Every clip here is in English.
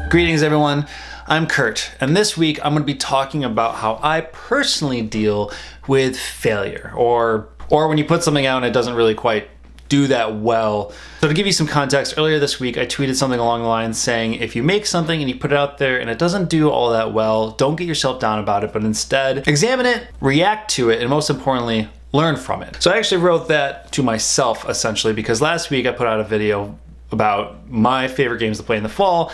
Greetings everyone. I'm Kurt, and this week I'm going to be talking about how I personally deal with failure, or when you put something out and it doesn't really quite do that well. So to give you some context, earlier this week I tweeted something along the lines saying, if you make something and you put it out there and it doesn't do all that well, don't get yourself down about it, but instead examine it, react to it, and most importantly, learn from it. So I actually wrote that to myself essentially, because last week I put out a video about my favorite games to play in the fall,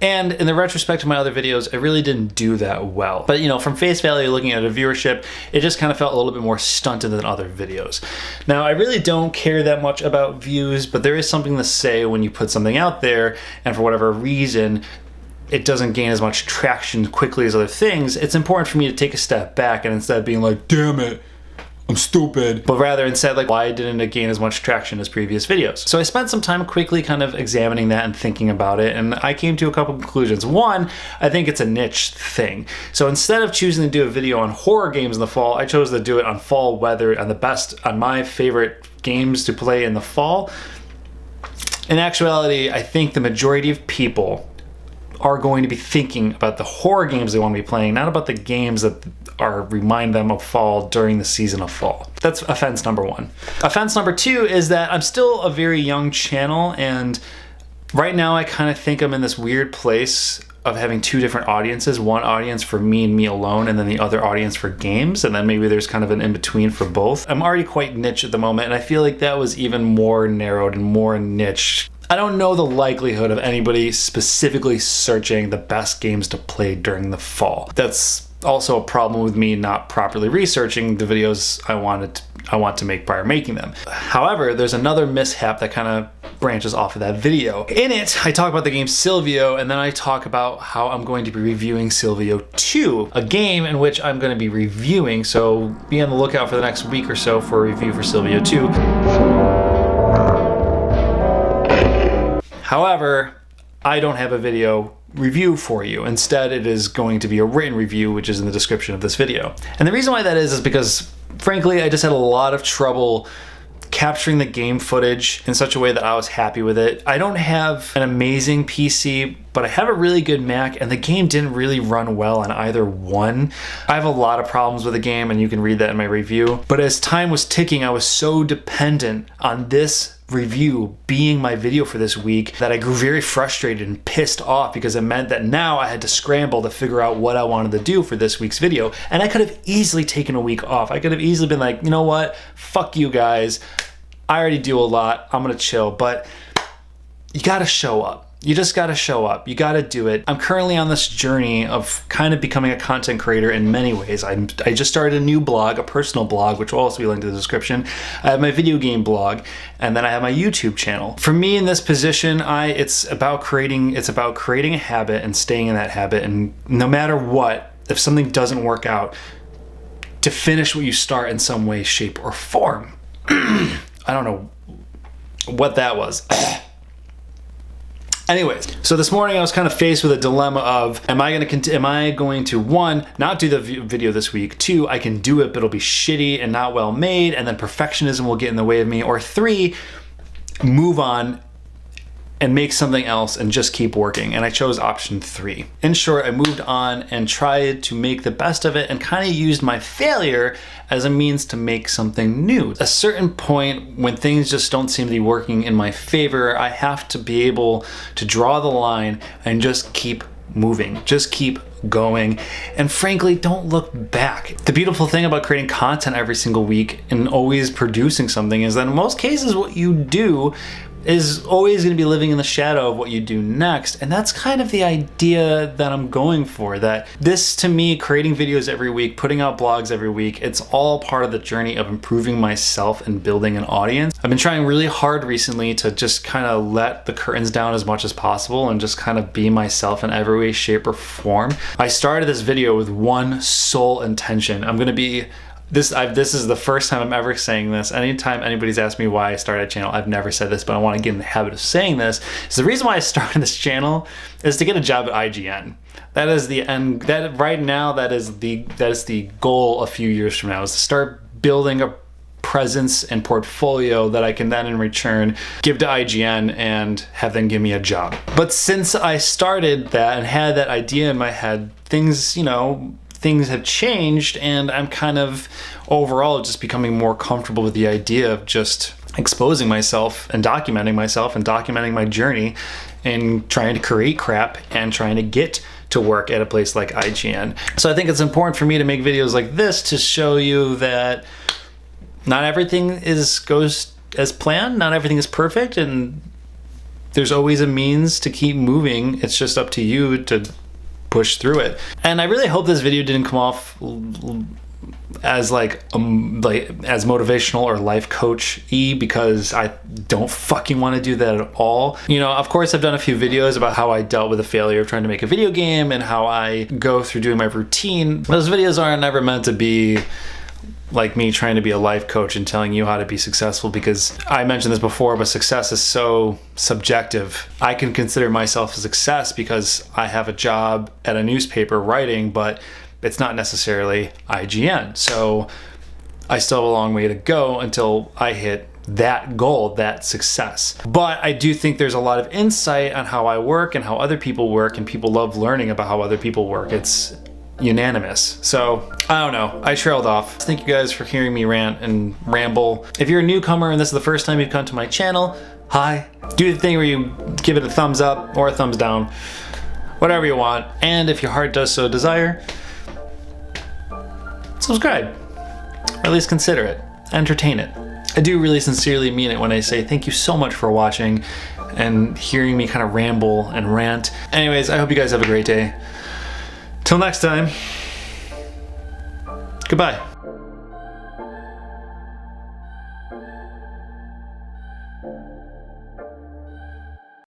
and in the retrospect of my other videos, I really didn't do that well. But from face value, looking at a viewership, it just kind of felt a little bit more stunted than other videos. Now, I really don't care that much about views, but there is something to say when you put something out there and for whatever reason, it doesn't gain as much traction quickly as other things. It's important for me to take a step back and instead of being like, damn it, I'm stupid, but rather instead like, why didn't it gain as much traction as previous videos? So I spent some time quickly kind of examining that and thinking about it, and I came to a couple conclusions. One, I think it's a niche thing. So instead of choosing to do a video on horror games in the fall, I chose to do it on fall weather and on my favorite games to play in the fall. In actuality, I think the majority of people are going to be thinking about the horror games they want to be playing, not about the games that remind them of fall during the season of fall. That's offense number one. Offense number two is that I'm still a very young channel, and right now I kind of think I'm in this weird place of having two different audiences, one audience for me and me alone, and then the other audience for games, and then maybe there's kind of an in-between for both. I'm already quite niche at the moment, and I feel like that was even more narrowed and more niche. I don't know the likelihood of anybody specifically searching the best games to play during the fall. That's also a problem with me not properly researching the videos I want to make prior making them. However, there's another mishap that kind of branches off of that video. In it, I talk about the game Silvio, and then I talk about how I'm going to be reviewing Silvio 2, a game in which I'm going to be reviewing, so be on the lookout for the next week or so for a review for Silvio 2. However, I don't have a video review for you. Instead, it is going to be a written review, which is in the description of this video. And the reason why that is because, frankly, I just had a lot of trouble capturing the game footage in such a way that I was happy with it. I don't have an amazing PC, but I have a really good Mac, and the game didn't really run well on either one. I have a lot of problems with the game, and you can read that in my review. But as time was ticking, I was so dependent on this review being my video for this week that I grew very frustrated and pissed off, because it meant that now I had to scramble to figure out what I wanted to do for this week's video. And I could have easily taken a week off. I could have easily been like, you know what, fuck you guys, I already do a lot, I'm gonna chill. But you gotta show up. You just gotta show up. You gotta do it. I'm currently on this journey of kind of becoming a content creator in many ways. I just started a new blog, a personal blog, which will also be linked in the description. I have my video game blog, and then I have my YouTube channel. For me in this position, it's about creating a habit and staying in that habit, and no matter what, if something doesn't work out, to finish what you start in some way, shape, or form. I don't know what that was. Anyways, so this morning I was kind of faced with a dilemma of, am I going to one, not do the video this week, two, I can do it but it'll be shitty and not well made, and then perfectionism will get in the way of me, or three, move on and make something else and just keep working. And I chose option three. In short, I moved on and tried to make the best of it and kind of used my failure as a means to make something new. At a certain point, when things just don't seem to be working in my favor, I have to be able to draw the line and just keep moving, just keep going, and frankly, don't look back. The beautiful thing about creating content every single week and always producing something is that in most cases, what you do is always going to be living in the shadow of what you do next. And that's kind of the idea that I'm going for, that this, to me, creating videos every week, putting out blogs every week, it's all part of the journey of improving myself and building an audience. I've been trying really hard recently to just kind of let the curtains down as much as possible and just kind of be myself in every way, shape, or form. I started this video with one sole intention. This is the first time I'm ever saying this. Anytime anybody's asked me why I started a channel, I've never said this, but I want to get in the habit of saying this. So the reason why I started this channel is to get a job at IGN. That is the end. That right now, that is the goal a few years from now, is to start building a presence and portfolio that I can then in return give to IGN and have them give me a job. But since I started that and had that idea in my head, things have changed, and I'm kind of overall just becoming more comfortable with the idea of just exposing myself and documenting my journey and trying to create crap and trying to get to work at a place like IGN. So I think it's important for me to make videos like this to show you that not everything goes as planned, not everything is perfect, and there's always a means to keep moving. It's just up to you to push through it. And I really hope this video didn't come off as as motivational or life coach-y, because I don't fucking want to do that at all. Of course I've done a few videos about how I dealt with the failure of trying to make a video game and how I go through doing my routine. Those videos aren't ever meant to be like me trying to be a life coach and telling you how to be successful, because I mentioned this before, but success is so subjective. I can consider myself a success because I have a job at a newspaper writing, but it's not necessarily IGN. So I still have a long way to go until I hit that goal, that success. But I do think there's a lot of insight on how I work and how other people work, and people love learning about how other people work. It's unanimous. So I don't know, I trailed off. Thank you guys for hearing me rant and ramble. If you're a newcomer and this is the first time you've come to my channel, hi. Do the thing where you give it a thumbs up or a thumbs down, whatever you want. And if your heart does so desire, subscribe, or at least consider it, entertain it. I do really sincerely mean it when I say thank you so much for watching and hearing me kind of ramble and rant. Anyways, I hope you guys have a great day. Till next time, goodbye.